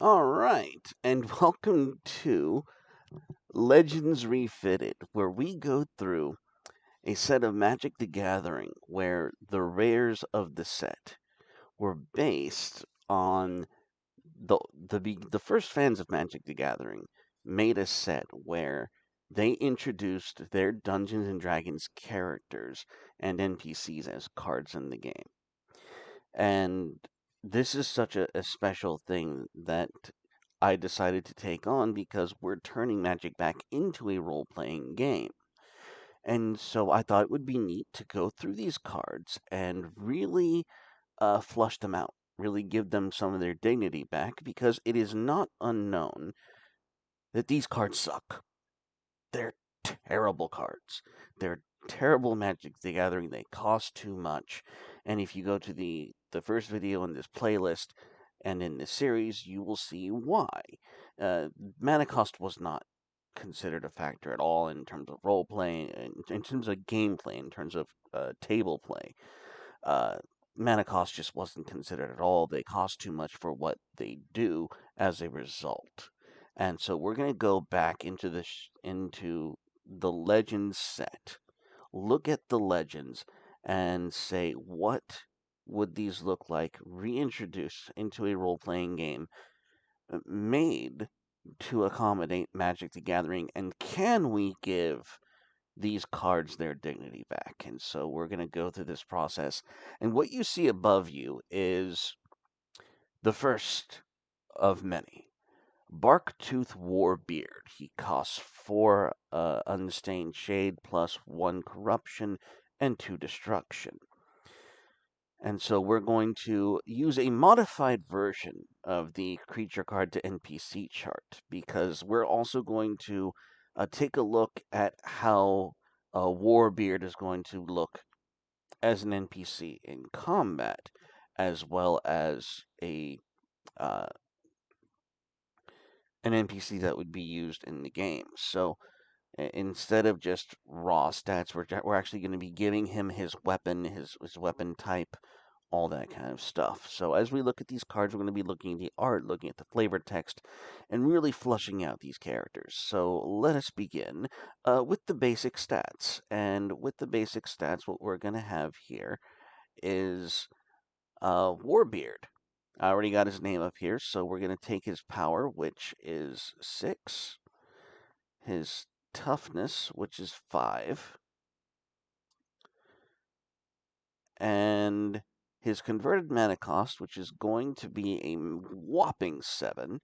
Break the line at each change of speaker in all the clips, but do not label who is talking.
All right, and welcome to Legends Refitted, where we go through a set of Magic the Gathering where the rares of the set were based on the first fans of Magic the Gathering made a set where they introduced their Dungeons and Dragons characters and NPCs as cards in the game. And this is such a special thing that I decided to take on because we're turning Magic back into a role playing game. And so I thought it would be neat to go through these cards and really flush them out, really give them some of their dignity back because it is not unknown that these cards suck. They're terrible cards. They're terrible Magic the Gathering. They cost too much. And if you go to the first video in this playlist and in this series, you will see why. Mana cost was not considered a factor at all in terms of role play, in terms of gameplay, in terms of table play. Uh, Mana cost just wasn't considered at all. They cost too much for what they do as a result. And so we're going to go back into the Legends set. Look at the Legends and say what would these look like reintroduced into a role-playing game made to accommodate Magic the Gathering, and can we give these cards their dignity back? And so we're going to go through this process. And what you see above you is the first of many. Barktooth Warbeard. He costs 4 Unstained Shade plus 1 Corruption and 2 Destruction. And so we're going to use a modified version of the creature card to NPC chart because we're also going to take a look at how Warbeard is going to look as an NPC in combat, as well as uh, an NPC that would be used in the game. So instead of just raw stats, we're actually going to be giving him his weapon, his weapon type, all that kind of stuff. So as we look at these cards, we're going to be looking at the art, looking at the flavor text, and really flushing out these characters. So let us begin with the basic stats. And with the basic stats, what we're going to have here is Warbeard. I already got his name up here, so we're going to take his power, which is 6, his toughness, which is 5, and his converted mana cost, which is going to be a whopping 7.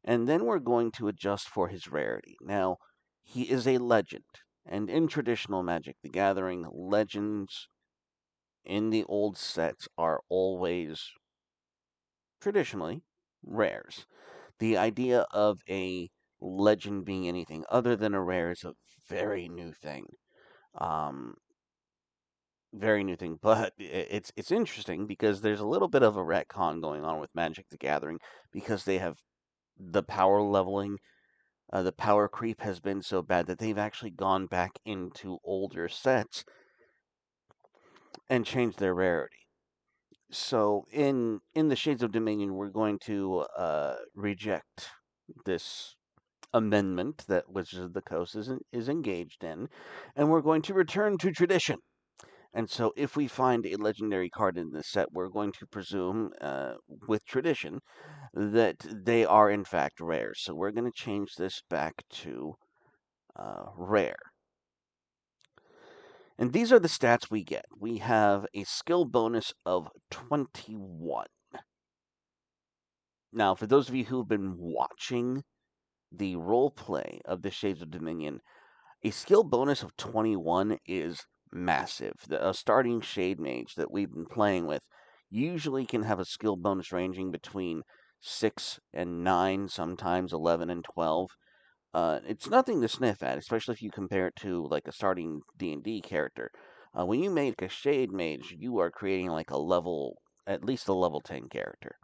And then we're going to adjust for his rarity. Now, he is a legend, and in traditional Magic the Gathering, legends in the old sets are always traditionally rares. The idea of a legend being anything other than a rare is a very new thing. Um, very new thing, but it's interesting because there's a little bit of a retcon going on with Magic the Gathering because they have the power leveling, the power creep has been so bad that they've actually gone back into older sets and changed their rarity. So in the Shades of Dominion, we're going to reject this amendment that Wizards of the Coast is engaged in, and we're going to return to tradition. And so, if we find a legendary card in this set, we're going to presume, with tradition, that they are in fact rare. So, we're going to change this back to rare. And these are the stats we get. We have a skill bonus of 21. Now, for those of you who've been watching the role play of the Shades of Dominion, a skill bonus of 21 is massive. A starting Shade Mage that we've been playing with usually can have a skill bonus ranging between 6 and 9, sometimes 11 and 12. It's nothing to sniff at, especially if you compare it to like a starting D&D character. When you make a Shade Mage, you are creating like at least a level 10 character.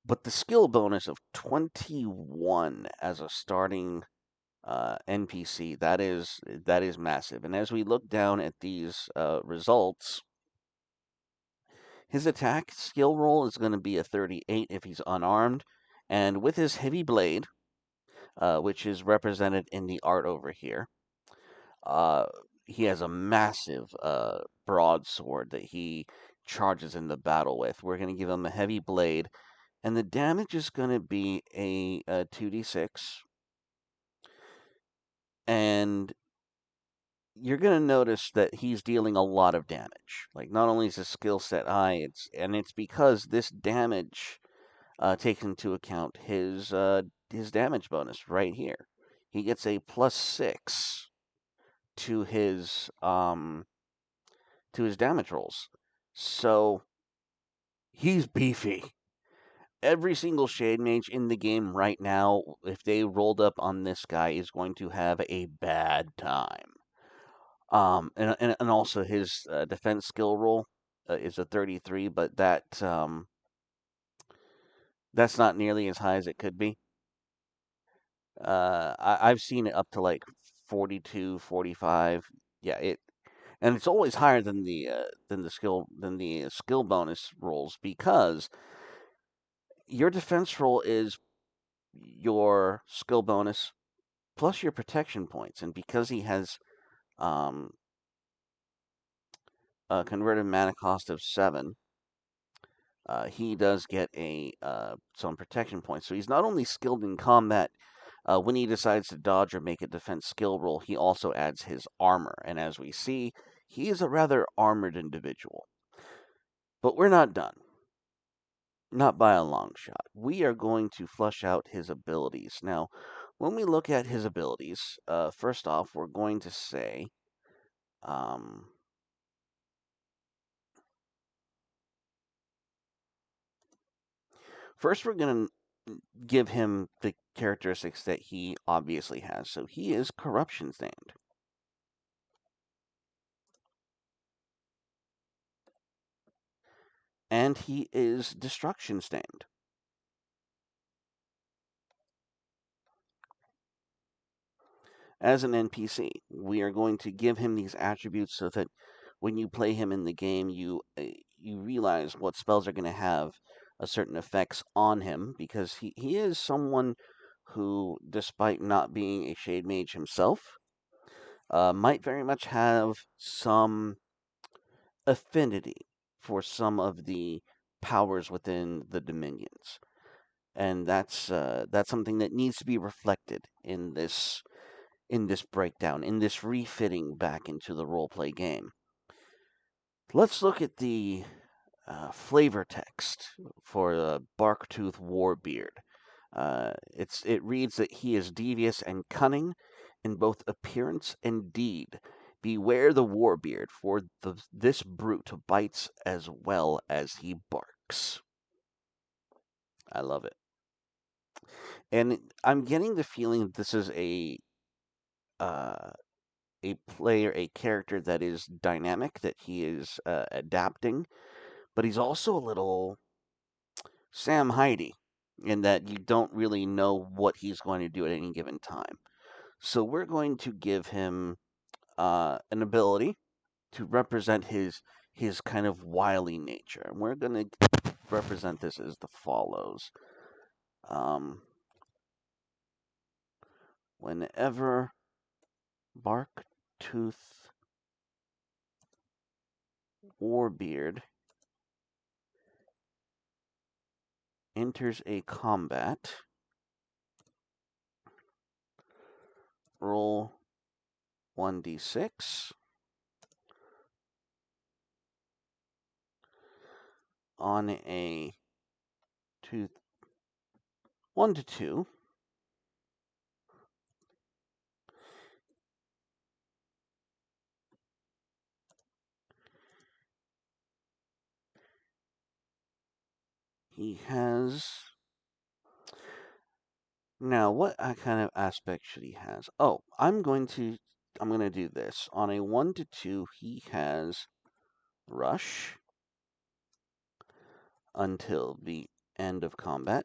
But the skill bonus of 21 as a starting NPC, that is massive. And as we look down at these results, His attack skill roll is going to be a 38 if he's unarmed, and with his heavy blade, which is represented in the art over here, uh, he has a massive broadsword that he charges into battle with. We're going to give him a heavy blade, and the damage is going to be a 2d6, and you're going to notice that he's dealing a lot of damage. Like, not only is his skill set high, it's because this damage takes into account his damage bonus right here. He gets a +6 to his damage rolls. So he's beefy. Every single Shade Mage in the game right now, if they rolled up on this guy, is going to have a bad time. And also his defense skill roll is a 33, but that's not nearly as high as it could be. I've seen it up to like 42, 45. Yeah, and it's always higher than the skill bonus rolls because your defense roll is your skill bonus plus your protection points, and because he has um, a converted mana cost of 7, he does get some protection points. So he's not only skilled in combat. When he decides to dodge or make a defense skill roll, he also adds his armor, and as we see, he is a rather armored individual. But we're not done. Not by a long shot. We are going to flush out his abilities. Now, when we look at his abilities, first off, we're going to say um, first, we're going to give him the characteristics that he obviously has. So he is corruption stained. And he is destruction stained. As an NPC, we are going to give him these attributes so that when you play him in the game, you realize what spells are going to have a certain effects on him because he is someone who, despite not being a Shade Mage himself, might very much have some affinity for some of the powers within the dominions, and that's something that needs to be reflected in this breakdown, in this refitting back into the roleplay game. Let's look at the flavor text for Barktooth Warbeard. It reads that he is devious and cunning in both appearance and deed. Beware the Warbeard, for this brute bites as well as he barks. I love it. And I'm getting the feeling that this is uh, a player, a character that is dynamic, that he is adapting, but he's also a little Sam Heidi in that you don't really know what he's going to do at any given time. So we're going to give him an ability to represent his kind of wily nature. And we're going to represent this as the follows. Whenever Barktooth Warbeard enters a combat, roll 1d6. On a 1 to 2, he has. Now, what kind of aspect should he has? Oh, I'm going to do this. On a 1 to 2, he has rush until the end of combat.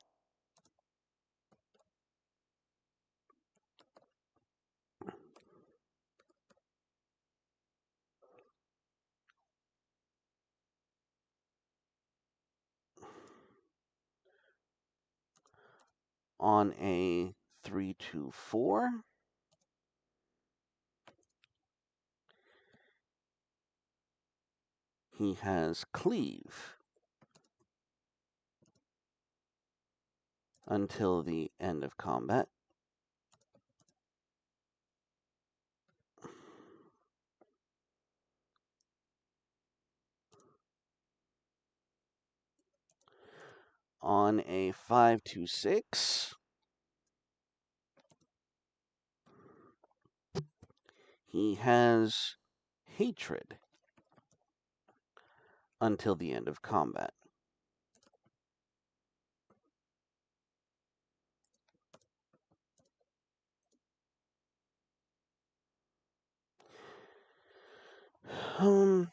On a 3-2-4, he has cleave until the end of combat. On a 5-2-6, he has hatred until the end of combat. Um,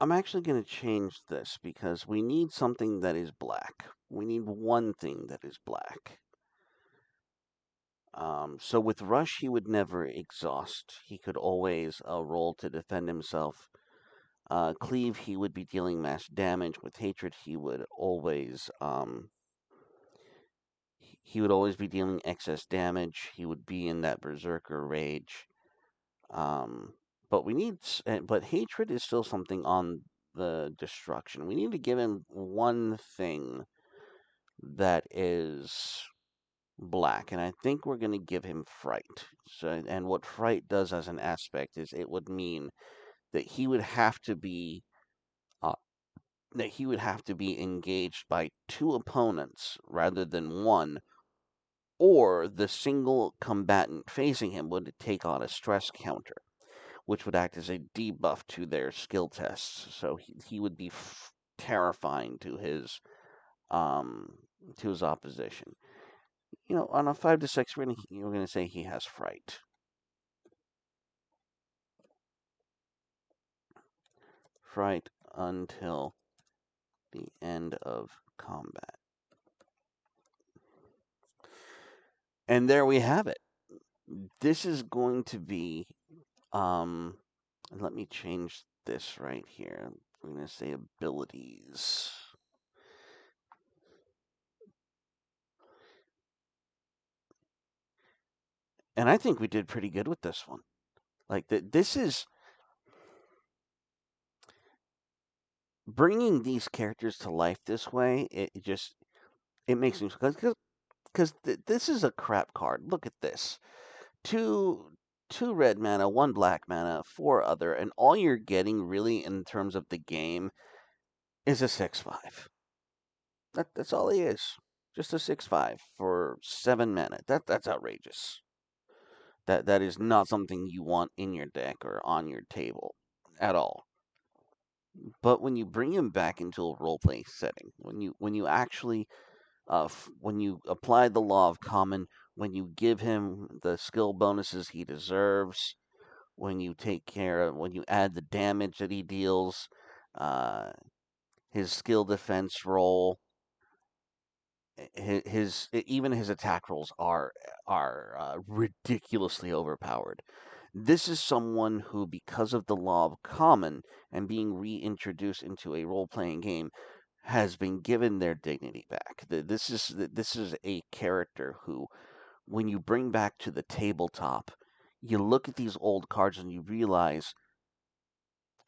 I'm actually going to change this because we need something that is black. We need one thing that is black. So with Rush, he would never exhaust. He could always roll to defend himself. Cleave, he would be dealing mass damage. With Hatred, he would always be dealing excess damage. He would be in that Berserker rage. Um, but Hatred is still something on the destruction. We need to give him one thing that is black, and I think we're going to give him fright. So, and what fright does as an aspect is it would mean that he would have to be uh, engaged by two opponents rather than one, or the single combatant facing him would take on a stress counter, which would act as a debuff to their skill tests. So he would be terrifying um, to his opposition. On a 5-6, we're gonna say he has fright. Fright until the end of combat. And there we have it. This is going to be, let me change this right here. We're going to say abilities. And I think we did pretty good with this one. Like, this is bringing these characters to life this way. It makes me, because this is a crap card. Look at this. Two red mana, one black mana, four other, and all you're getting really in terms of the game is a 6/5. That's all he is. Just a 6/5 for 7 mana. That's outrageous. That is not something you want in your deck or on your table at all. But when you bring him back into a roleplay setting, when you actually when you apply the law of common, when you give him the skill bonuses he deserves, when you when you add the damage that he deals, uh, his skill defense roll, even his attack rolls are ridiculously overpowered. This is someone who, because of the law of common and being reintroduced into a role playing game, has been given their dignity back. This is a character who, when you bring back to the tabletop, you look at these old cards and you realize,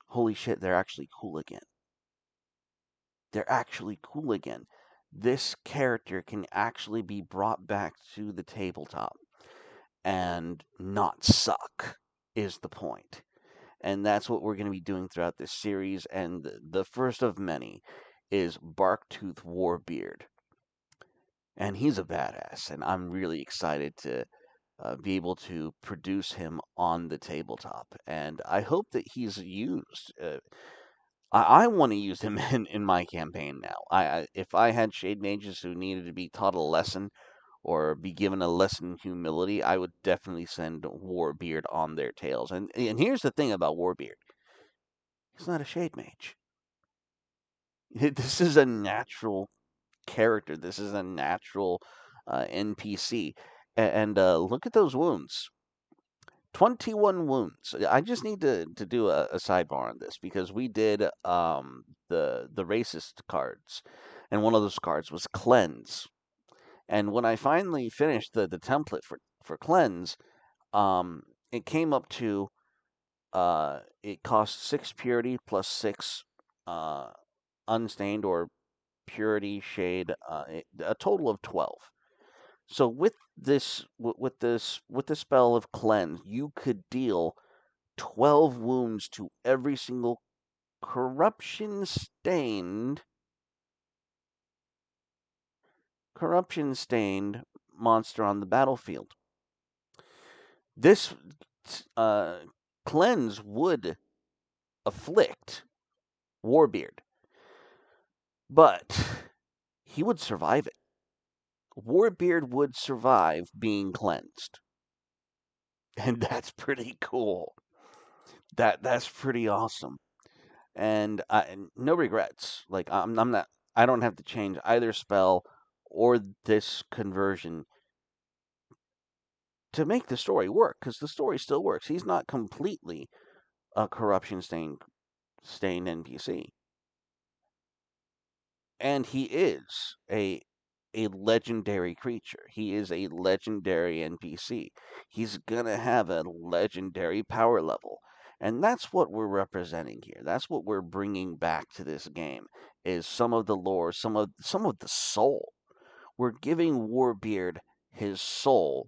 holy shit, they're actually cool again. They're actually cool again. This character can actually be brought back to the tabletop and not suck, is the point. And that's what we're going to be doing throughout this series. And the first of many is Barktooth Warbeard. And he's a badass, and I'm really excited to be able to produce him on the tabletop. And I hope that he's used. I want to use him in my campaign now. If I had Shade Mages who needed to be taught a lesson or be given a lesson in humility, I would definitely send Warbeard on their tails. And here's the thing about Warbeard. He's not a Shade Mage. This is a natural character. This is a natural NPC. And look at those wounds. 21 wounds. I just need to do a sidebar on this because we did the racist cards, and one of those cards was cleanse. And when I finally finished the template for cleanse, it came up to it cost 6 purity plus 6 uh, unstained or purity shade, a total of 12. So with the spell of cleanse, you could deal 12 wounds to every single corruption stained monster on the battlefield. This uh, cleanse would afflict Warbeard, but he would survive it. Warbeard would survive being cleansed, and that's pretty cool. That's pretty awesome, and no regrets. Like I'm not. I don't have to change either spell or this conversion to make the story work because the story still works. He's not completely a corruption stained NPC, and he is a legendary creature. He is a legendary NPC. He's gonna have a legendary power level. And that's what we're representing here. That's what we're bringing back to this game is some of the lore, some of the soul. We're giving Warbeard his soul,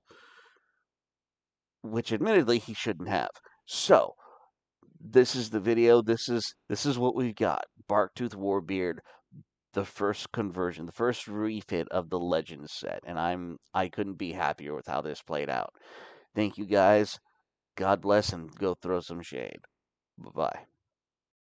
which admittedly he shouldn't have. So, this is the video. This is what we've got. Barktooth Warbeard, the first conversion, the first refit of the Legends set, and I couldn't be happier with how this played out. Thank you guys. God bless and go throw some shade. Bye bye.